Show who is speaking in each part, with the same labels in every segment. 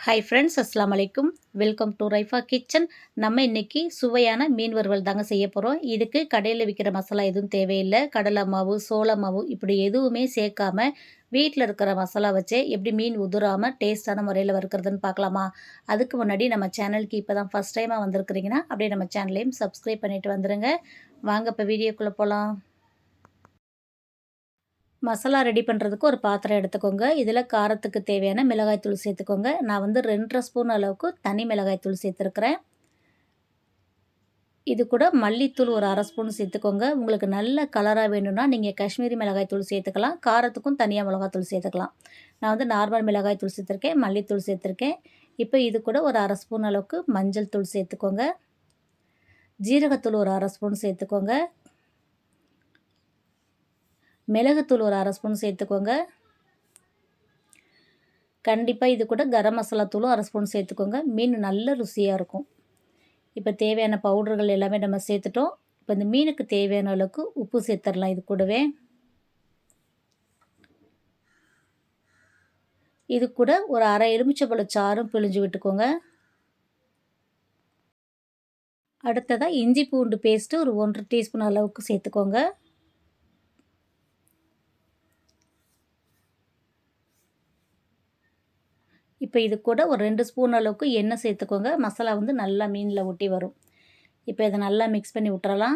Speaker 1: Hi friends, அஸ்ஸலாமு அலைக்கும். Welcome to Raifa kitchen. நம்ம இன்னைக்கு சுவையான மீன் வறுவல் தாங்க செய்ய போகிறோம். இதுக்கு கடையில் விற்கிற மசாலா எதுவும் தேவையில்லை. கடலை மாவு, சோள மாவு இப்படி எதுவுமே சேர்க்காம வீட்டில் இருக்கிற மசாலா வச்சே எப்படி மீன் உதிராமல் டேஸ்ட்டான முறையில் வறுக்கிறதுன்னு பார்க்கலாமா? அதுக்கு முன்னாடி நம்ம சேனலுக்கு இப்போ தான் ஃபஸ்ட் டைமாக வந்திருக்கிறீங்கன்னா அப்படியே நம்ம சேனலையும் சப்ஸ்கிரைப் பண்ணிவிட்டு வந்துடுங்க. வாங்க இப்போ வீடியோக்குள்ளே போகலாம். மசாலா ரெடி பண்ணுறதுக்கு ஒரு பாத்திரம் எடுத்துக்கோங்க. இதில் காரத்துக்கு தேவையான மிளகாய்த்தூள் சேர்த்துக்கோங்க. நான் வந்து 2 1/2 ஸ்பூன் அளவுக்கு தனி மிளகாய்த்தூள் சேர்த்துருக்குறேன். இது கூட மல்லித்தூள் ஒரு 1/2 ஸ்பூன் சேர்த்துக்கோங்க. உங்களுக்கு நல்ல கலராக வேணும்னா நீங்கள் காஷ்மீரி மிளகாய்த்தூள் சேர்த்துக்கலாம். காரத்துக்கும் தனியாக மிளகாய்த்தூள் சேர்த்துக்கலாம். நான் வந்து நார்மல் மிளகாய்த்தூள் சேர்த்துருக்கேன், மல்லித்தூள் சேர்த்துருக்கேன். இப்போ இது கூட ஒரு 1/2 ஸ்பூன் அளவுக்கு மஞ்சள் தூள் சேர்த்துக்கோங்க. ஜீரகத்தூள் ஒரு 1/2 ஸ்பூன் சேர்த்துக்கோங்க. மிளகுத்தூள் ஒரு 1/2 ஸ்பூன் சேர்த்துக்கோங்க. கண்டிப்பாக இது கூட கரம் மசாலா தூளும் 1/2 ஸ்பூன் சேர்த்துக்கோங்க. மீன் நல்ல ருசியாக இருக்கும். இப்போ தேவையான பவுடர்கள் எல்லாமே நம்ம சேர்த்துட்டோம். இப்போ இந்த மீனுக்கு தேவையான அளவுக்கு உப்பு சேர்த்துடலாம். இது கூடவே இது கூட ஒரு அரை எலுமிச்சைப்பழ சாறும் பிழிஞ்சு விட்டுக்கோங்க. அடுத்ததாக இஞ்சி பூண்டு பேஸ்ட்டு ஒரு 1 1/2 டீஸ்பூன் அளவுக்கு சேர்த்துக்கோங்க. இப்போ இது கூட ஒரு 2 ஸ்பூன் அளவுக்கு எண்ணெய் சேர்த்துக்கோங்க. மசாலா வந்து நல்லா மீனில் ஒட்டி வரும். இப்போ இதை நல்லா மிக்ஸ் பண்ணி விட்டுறலாம்.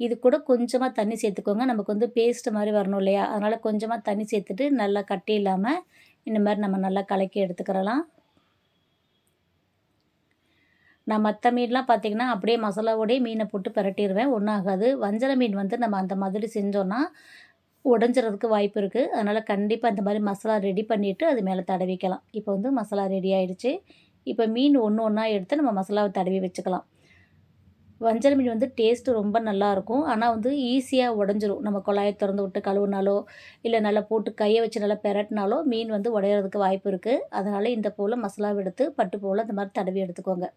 Speaker 1: இது கூட கொஞ்சமாக தண்ணி சேர்த்துக்கோங்க. நமக்கு வந்து பேஸ்ட்டு மாதிரி வரணும் இல்லையா? அதனால் கொஞ்சமாக தண்ணி சேர்த்துட்டு நல்லா கட்டி இல்லாமல் இந்த மாதிரி நம்ம நல்லா கலக்கி எடுத்துக்கிறலாம். நான் மற்ற மீன்லாம் பார்த்திங்கன்னா அப்படியே மசாலாவோடய மீனை போட்டு பிரட்டிடுவேன், ஒன்றும் ஆகாது. வஞ்சர மீன் வந்து நம்ம அந்த மாதிரி செஞ்சோன்னா உடஞ்சிறதுக்கு வாய்ப்பு இருக்குது. அதனால் கண்டிப்பாக இந்த மாதிரி மசாலா ரெடி பண்ணிவிட்டு அது மேலே தடவிக்கலாம். இப்போ வந்து மசாலா ரெடி ஆகிடுச்சு. இப்போ மீன் ஒன்று ஒன்றா எடுத்து நம்ம மசாலாவை தடவி வச்சுக்கலாம். வஞ்சர மீன் வந்து டேஸ்ட்டு ரொம்ப நல்லாயிருக்கும். ஆனால் வந்து ஈஸியாக உடஞ்சிரும். நம்ம குழாயை திறந்து விட்டு கழுவுனாலோ இல்லை நல்லா போட்டு கையை வச்சு நல்லா பெரட்டினாலோ மீன் வந்து உடையிறதுக்கு வாய்ப்பு இருக்குது. அதனால் இந்த போல் மசாலாவை எடுத்து பட்டு போல் இந்த மாதிரி தடவி எடுத்துக்கோங்க.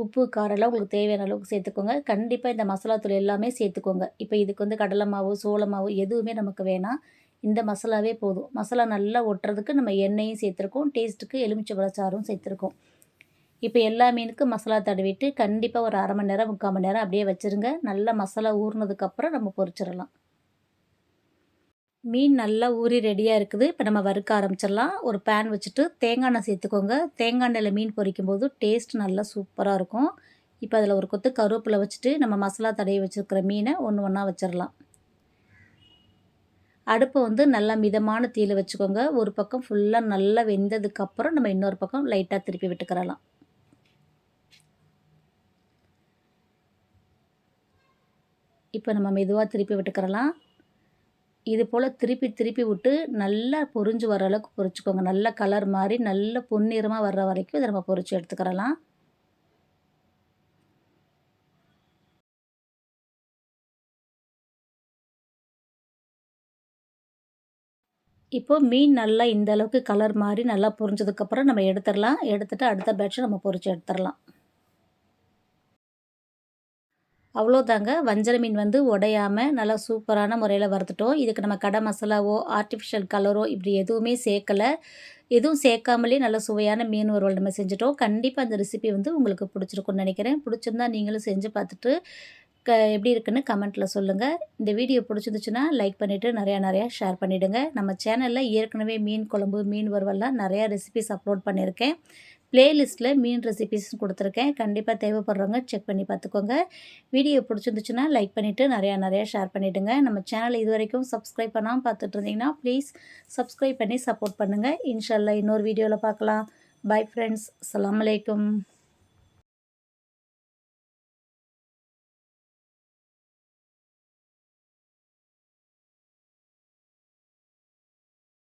Speaker 1: உப்பு காரெல்லாம் உங்களுக்கு தேவையான அளவுக்கு சேர்த்துக்கோங்க. கண்டிப்பாக இந்த மசாலா தூள் எல்லாமே சேர்த்துக்கோங்க. இப்போ இதுக்கு வந்து கடலை மாவு, சோள மாவு எதுவுமே நமக்கு வேணாம். இந்த மசாலாவே போதும். மசாலா நல்லா ஒட்டுறதுக்கு நம்ம எண்ணெயும் சேர்த்துருக்கோம். டேஸ்ட்டுக்கு எலுமிச்சை சாறும் சேர்த்துருக்கோம். இப்போ எல்லா மீனுக்கும் மசாலா தடவிட்டு கண்டிப்பாக ஒரு 1/2 மணி நேரம் 3/4 மணி நேரம் அப்படியே வச்சுருங்க. நல்லா மசாலா ஊறினதுக்கப்புறம் நம்ம பொரிச்சிடலாம். மீன் நல்லா ஊறி ரெடியாக இருக்குது. இப்போ நம்ம வறுக்க ஆரம்பிச்சிடலாம். ஒரு பேன் வச்சுட்டு தேங்காய் எண்ணெய் சேர்த்துக்கோங்க. தேங்காய் எண்ணெயில் மீன் பொரிக்கும்போது டேஸ்ட் நல்லா சூப்பராக இருக்கும். இப்போ அதில் ஒரு கொத்து கருவேப்பிலை வச்சுட்டு நம்ம மசாலா தடவி வச்சுருக்கிற மீனை ஒன்று ஒன்றா வச்சிடலாம். அடுப்பை வந்து நல்லா மிதமான தீயில் வச்சுக்கோங்க. ஒரு பக்கம் ஃபுல்லாக நல்லா வெந்ததுக்கப்புறம் நம்ம இன்னொரு பக்கம் லைட்டாக திருப்பி விட்டுக்கிறலாம். இப்போ நம்ம மெதுவாக திருப்பி விட்டுக்கிறலாம். இது போல் திருப்பி திருப்பி விட்டு நல்லா பொரிஞ்சு வர அளவுக்கு பொரிச்சுக்கோங்க. நல்ல கலர் மாதிரி நல்ல பொன்னிறமாக வர்ற வரைக்கும் இதை நம்ம பொரிச்சு எடுத்துக்கிறலாம். இப்போது மீன் நல்லா இந்த அளவுக்கு கலர் மாதிரி நல்லா பொரிஞ்சதுக்கப்புறம் நம்ம எடுத்துடலாம். எடுத்துகிட்டு அடுத்த பேட்சை நம்ம பொரிச்சு எடுத்துடலாம். அவ்வளோதாங்க. வஞ்சர மீன் வந்து உடையாமல் நல்லா சூப்பரான முறையில் வறுத்துட்டோம். இதுக்கு நம்ம கடை மசாலாவோ ஆர்டிஃபிஷியல் கலரோ இப்படி எதுவுமே சேர்க்கலை. எதுவும் சேர்க்காமலே நல்ல சுவையான மீன் வறுவல் நம்ம செஞ்சுட்டோம். கண்டிப்பாக அந்த ரெசிபி வந்து உங்களுக்கு பிடிச்சிருக்குன்னு நினைக்கிறேன். பிடிச்சிருந்தா நீங்களும் செஞ்சு பார்த்துட்டு எப்படி இருக்குன்னு கமெண்ட்டில் சொல்லுங்கள். இந்த வீடியோ பிடிச்சிருந்துச்சுன்னா லைக் பண்ணிவிட்டு நிறையா ஷேர் பண்ணிவிடுங்க. நம்ம சேனலில் ஏற்கனவே மீன் குழம்பு, மீன் வறுவல்லாம் நிறையா ரெசிபிஸ் அப்லோட் பண்ணியிருக்கேன். ப்ளேலிஸ்ட்டில் மீன் ரெசிபிஸ் கொடுத்துருக்கேன். கண்டிப்பாக தேவைப்படுறவங்க செக் பண்ணி பார்த்துக்கோங்க. வீடியோ பிடிச்சிருந்துச்சுன்னா லைக் பண்ணிவிட்டு நிறையா ஷேர் பண்ணிவிடுங்க. நம்ம சேனலை இது வரைக்கும் சப்ஸ்கிரைப் பண்ணாமல் பார்த்துட்டு இருந்தீங்கன்னா ப்ளீஸ் சப்ஸ்கிரைப் பண்ணி சப்போர்ட் பண்ணுங்கள். இன்ஷா அல்லாஹ் இன்னொரு வீடியோவில் பார்க்கலாம். Bye friends. அஸ்ஸலாமு அலைக்கும்.